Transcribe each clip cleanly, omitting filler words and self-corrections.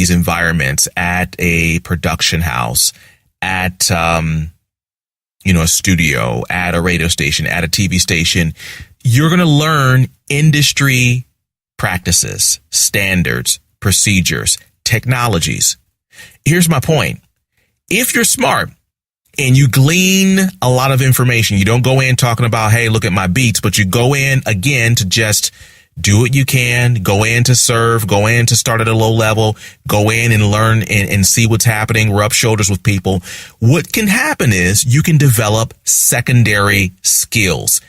these environments at a production house, at, a studio, at a radio station, at a TV station, you're going to learn industry practices, standards, procedures, technologies. Here's my point. If you're smart and you glean a lot of information, you don't go in talking about, hey, look at my beats, but you go in again to just do what you can, go in to serve, go in to start at a low level, go in and learn and see what's happening, rub shoulders with people. What can happen is you can develop secondary skills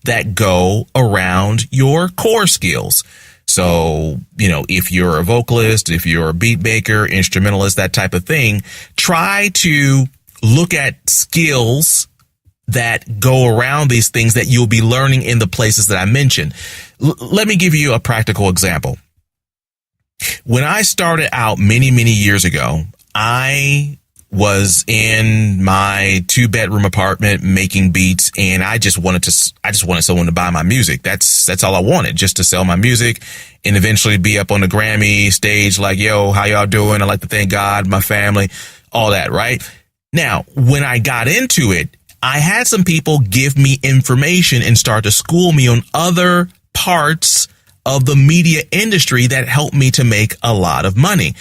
that go around your core skills. So, if you're a vocalist, if you're a beat maker, instrumentalist, that type of thing, try to look at skills that go around these things that you'll be learning in the places that I mentioned. Let me give you a practical example. When I started out many, many years ago, I was in my 2-bedroom apartment making beats, and I just wanted someone to buy my music. That's all I wanted, just to sell my music and eventually be up on the Grammy stage like, yo, how y'all doing? I like to thank God, my family, all that, right? Now, when I got into it, I had some people give me information and start to school me on other parts of the media industry that helped me to make a lot of money.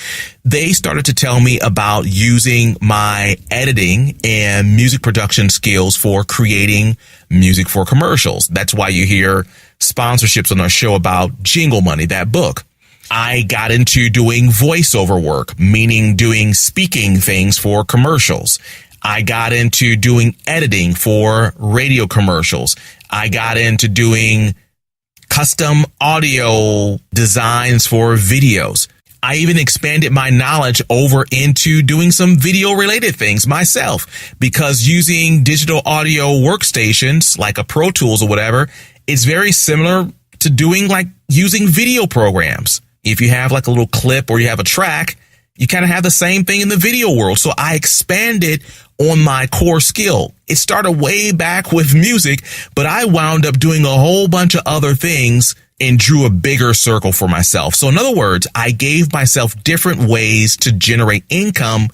They started to tell me about using my editing and music production skills for creating music for commercials. That's why you hear sponsorships on our show about JingleMoney, that book. I got into doing voiceover work, meaning doing speaking things for commercials. I got into doing editing for radio commercials. I got into doing custom audio designs for videos. I even expanded my knowledge over into doing some video related things myself, because using digital audio workstations like a Pro Tools or whatever, it's very similar to doing like using video programs. If you have like a little clip or you have a track, you kind of have the same thing in the video world. So I expanded on my core skill. It started way back with music, but I wound up doing a whole bunch of other things and drew a bigger circle for myself. So in other words, I gave myself different ways to generate income,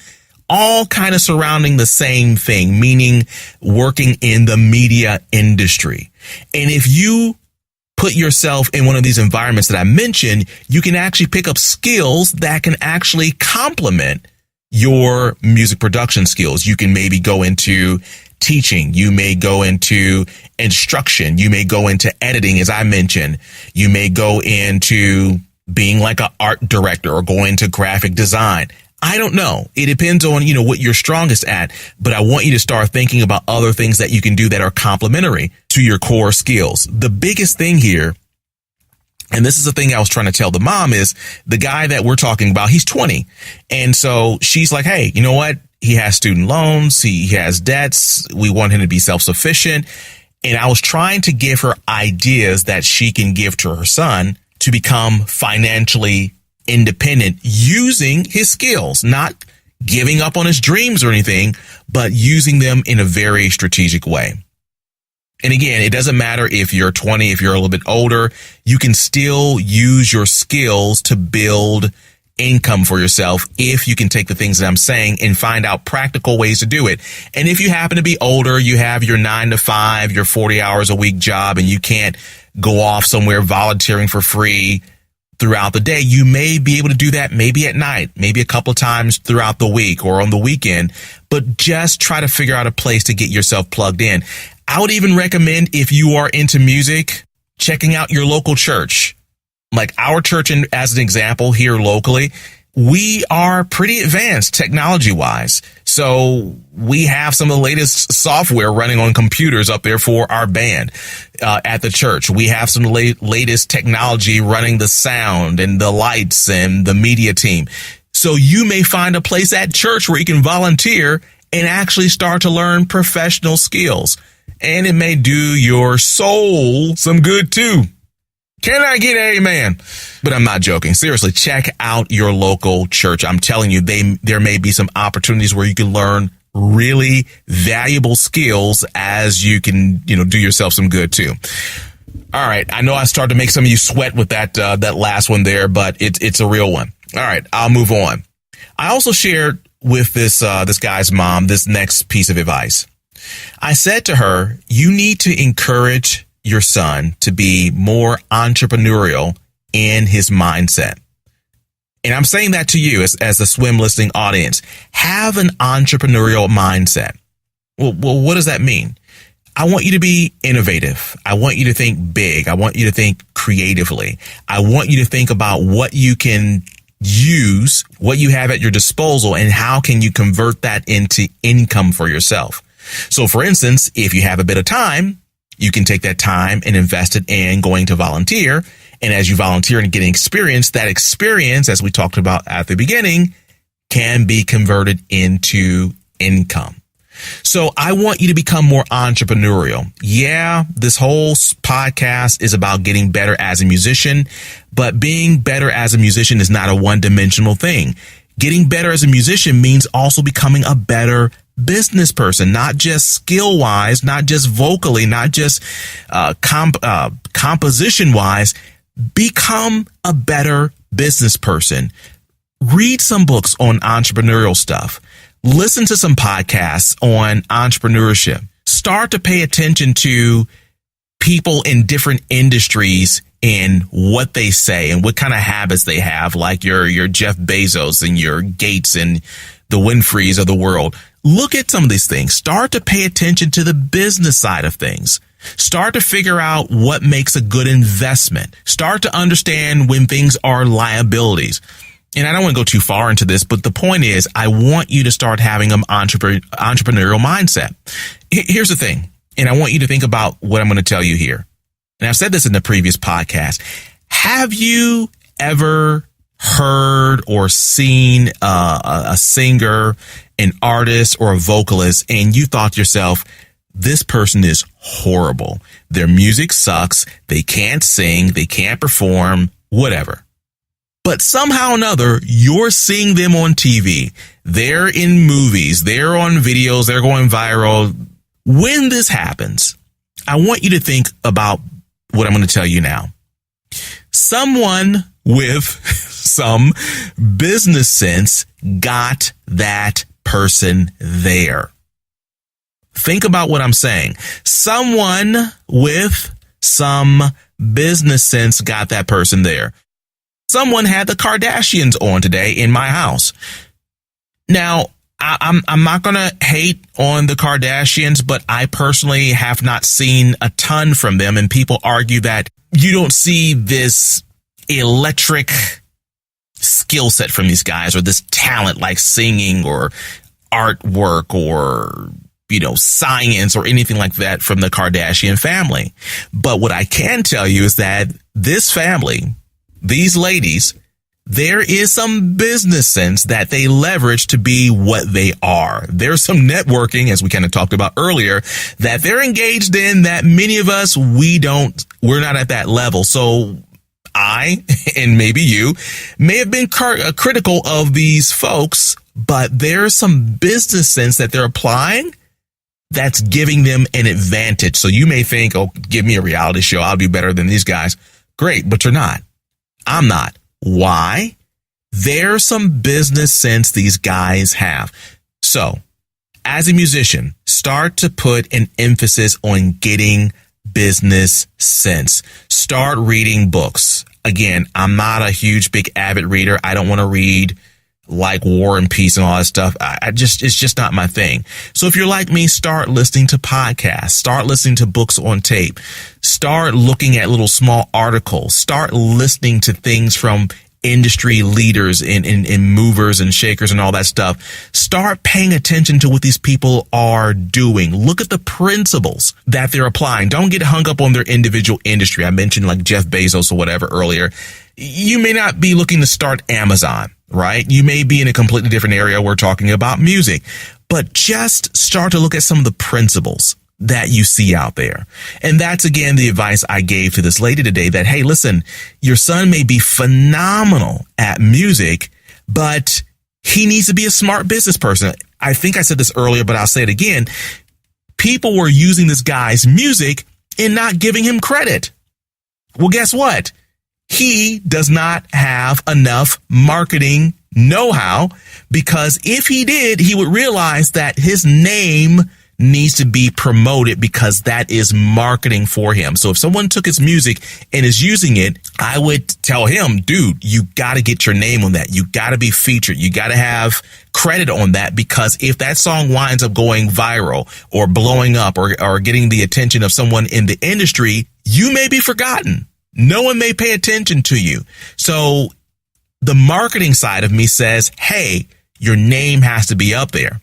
all kind of surrounding the same thing, meaning working in the media industry. And if you put yourself in one of these environments that I mentioned, you can actually pick up skills that can actually complement your music production skills. You can maybe go into teaching. You may go into instruction. You may go into editing, as I mentioned. You may go into being like an art director or go into graphic design. I don't know. It depends on, what you're strongest at, but I want you to start thinking about other things that you can do that are complementary to your core skills. The biggest thing here, and this is the thing I was trying to tell the mom, is the guy that we're talking about, he's 20. And so she's like, hey, you know what? He has student loans. He has debts. We want him to be self-sufficient. And I was trying to give her ideas that she can give to her son to become financially independent using his skills, not giving up on his dreams or anything, but using them in a very strategic way. And again, it doesn't matter if you're 20, if you're a little bit older, you can still use your skills to build income for yourself if you can take the things that I'm saying and find out practical ways to do it. And if you happen to be older, you have your 9 to 5, your 40 hours a week job, and you can't go off somewhere volunteering for free throughout the day, you may be able to do that maybe at night, maybe a couple of times throughout the week or on the weekend, but just try to figure out a place to get yourself plugged in. I would even recommend, if you are into music, checking out your local church. Like our church, as an example, here locally, we are pretty advanced technology-wise. So we have some of the latest software running on computers up there for our band at the church. We have some latest technology running the sound and the lights and the media team. So you may find a place at church where you can volunteer and actually start to learn professional skills. And it may do your soul some good too. Can I get an amen? But I'm not joking. Seriously, check out your local church. I'm telling you, there may be some opportunities where you can learn really valuable skills as you can, do yourself some good too. All right. I know I started to make some of you sweat with that last one there, but it's a real one. All right, I'll move on. I also shared with this guy's mom this next piece of advice. I said to her, you need to encourage your son to be more entrepreneurial in his mindset. And I'm saying that to you as a swim listening audience. Have an entrepreneurial mindset. Well, what does that mean? I want you to be innovative. I want you to think big. I want you to think creatively. I want you to think about what you can use, what you have at your disposal, and how can you convert that into income for yourself. So, for instance, if you have a bit of time, you can take that time and invest it in going to volunteer. And as you volunteer and getting experience, that experience, as we talked about at the beginning, can be converted into income. So I want you to become more entrepreneurial. Yeah, this whole podcast is about getting better as a musician, but being better as a musician is not a one-dimensional thing. Getting better as a musician means also becoming a better business person, not just skill-wise, not just vocally, not just composition-wise. Become a better business person. Read some books on entrepreneurial stuff. Listen to some podcasts on entrepreneurship. Start to pay attention to people in different industries and what they say and what kind of habits they have, like your Jeff Bezos and your Gates and the Winfreys of the world. Look at some of these things. Start to pay attention to the business side of things. Start to figure out what makes a good investment. Start to understand when things are liabilities. And I don't want to go too far into this, but the point is, I want you to start having an entrepreneurial mindset. Here's the thing, and I want you to think about what I'm going to tell you here. And I've said this in the previous podcast. Have you ever heard or seen a singer, an artist, or a vocalist, and you thought to yourself, this person is horrible. Their music sucks. They can't sing. They can't perform, whatever. But somehow or another, you're seeing them on TV. They're in movies. They're on videos. They're going viral. When this happens, I want you to think about what I'm going to tell you now. Someone with some business sense got that person there. Think about what I'm saying. Someone with some business sense got that person there. Someone had the Kardashians on today in my house. Now, I'm not going to hate on the Kardashians, but I personally have not seen a ton from them. And people argue that you don't see this electric skill set from these guys or this talent like singing or artwork or science or anything like that from the Kardashian family. But what I can tell you is that this family, these ladies, there is some business sense that they leverage to be what they are. There's some networking, as we kind of talked about earlier, that they're engaged in that many of us, we're not at that level. So I, and maybe you, may have been critical of these folks, but there's some business sense that they're applying that's giving them an advantage. So you may think, oh, give me a reality show. I'll do better than these guys. Great, but you're not. I'm not. Why? There's some business sense these guys have. So, as a musician, start to put an emphasis on getting business sense. Start reading books. Again, I'm not a huge, big avid reader. I don't want to read like War and Peace and all that stuff. It's just not my thing. So if you're like me, start listening to podcasts, start listening to books on tape, start looking at little small articles, start listening to things from industry leaders in movers and shakers and all that stuff. Start paying attention to what these people are doing. Look at the principles that they're applying. Don't get hung up on their individual industry. I mentioned like Jeff Bezos or whatever earlier. You may not be looking to start Amazon, right? You may be in a completely different area. We're talking about music, but just start to look at some of the principles that you see out there. And that's, again, the advice I gave to this lady today that, hey, listen, your son may be phenomenal at music, but he needs to be a smart business person. I think I said this earlier, but I'll say it again. People were using this guy's music and not giving him credit. Well, guess what? he does not have enough marketing know-how, because if he did, he would realize that his name needs to be promoted, because that is marketing for him. So if someone took his music and is using it, I would tell him, dude, you got to get your name on that. You got to be featured. You got to have credit on that, because if that song winds up going viral or blowing up or getting the attention of someone in the industry, you may be forgotten. No one may pay attention to you. So the marketing side of me says, hey, your name has to be up there.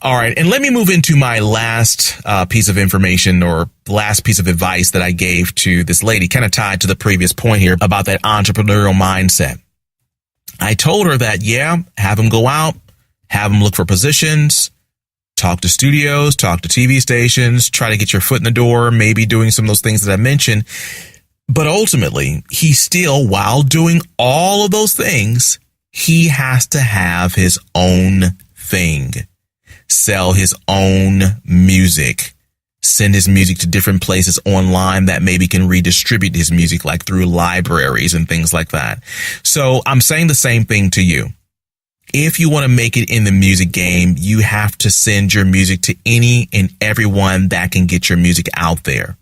All right. And let me move into my last piece of information, or last piece of advice that I gave to this lady, kind of tied to the previous point here about that entrepreneurial mindset. I told her that, yeah, have them go out, have them look for positions, talk to studios, talk to TV stations, try to get your foot in the door, maybe doing some of those things that I mentioned. But ultimately, he still, while doing all of those things, he has to have his own thing. Sell his own music, send his music to different places online that maybe can redistribute his music, like through libraries and things like that. So I'm saying the same thing to you. If you want to make it in the music game, you have to send your music to any and everyone that can get your music out there.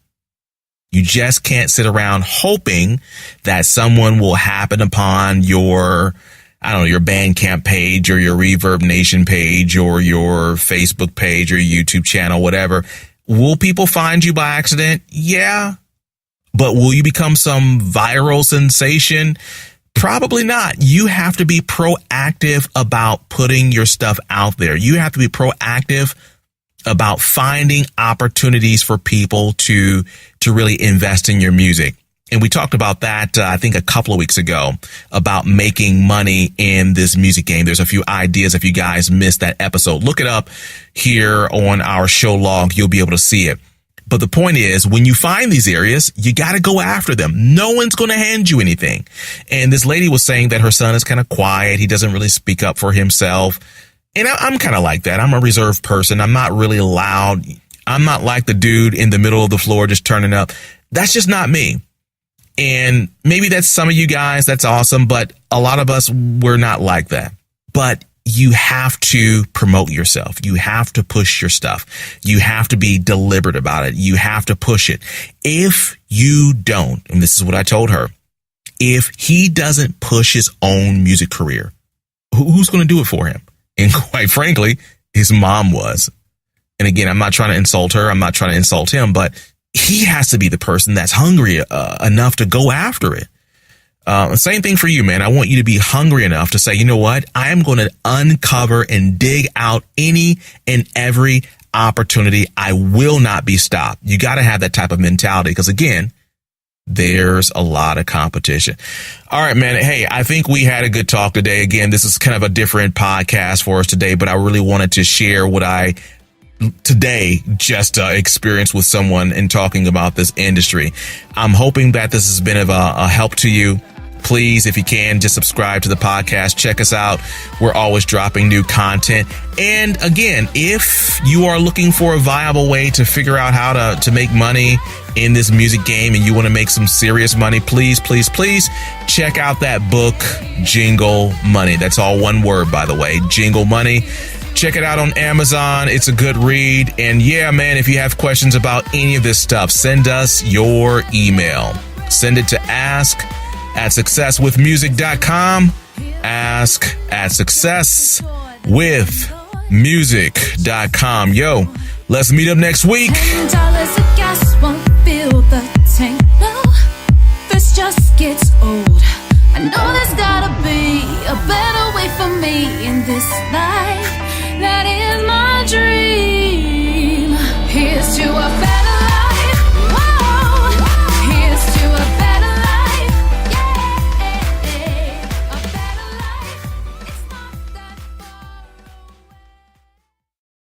You just can't sit around hoping that someone will happen upon your Bandcamp page or your Reverb Nation page or your Facebook page or YouTube channel, whatever. Will people find you by accident? Yeah. But will you become some viral sensation? Probably not. You have to be proactive about putting your stuff out there. You have to be proactive about finding opportunities for people to really invest in your music. And we talked about that, I think a couple of weeks ago, about making money in this music game. There's a few ideas. If you guys missed that episode, look it up here on our show log. You'll be able to see it. But the point is, when you find these areas, you got to go after them. No one's going to hand you anything. And this lady was saying that her son is kind of quiet. He doesn't really speak up for himself. And I'm kind of like that. I'm a reserved person. I'm not really loud. I'm not like the dude in the middle of the floor just turning up. That's just not me. And maybe that's some of you guys. That's awesome. But a lot of us, we're not like that. But you have to promote yourself. You have to push your stuff. You have to be deliberate about it. You have to push it. If you don't, and this is what I told her, if he doesn't push his own music career, who's going to do it for him? And quite frankly, his mom was. And again, I'm not trying to insult her. I'm not trying to insult him, but he has to be the person that's hungry enough to go after it. Same thing for you, man. I want you to be hungry enough to say, you know what? I am going to uncover and dig out any and every opportunity. I will not be stopped. You got to have that type of mentality, because again, there's a lot of competition. All right, man. Hey, I think we had a good talk today. Again, this is kind of a different podcast for us today, but I really wanted to share what I today just experienced with someone in talking about this industry. I'm hoping that this has been of a help to you. Please, if you can, just subscribe to the podcast. Check us out. We're always dropping new content. And again, if you are looking for a viable way to figure out how to make money in this music game and you want to make some serious money, please check out that book, Jingle Money. That's all one word, by the way, Jingle Money. Check it out on Amazon. It's a good read. And yeah, man, if you have questions about any of this stuff, send us your email. Send it to ask@successwithmusic.com. ask@successwithmusic.com. Yo, let's meet up next week. $10 of gas won't fill the tank. No, this just gets old. I know there's gotta be a better way for me in this life. That is my dream.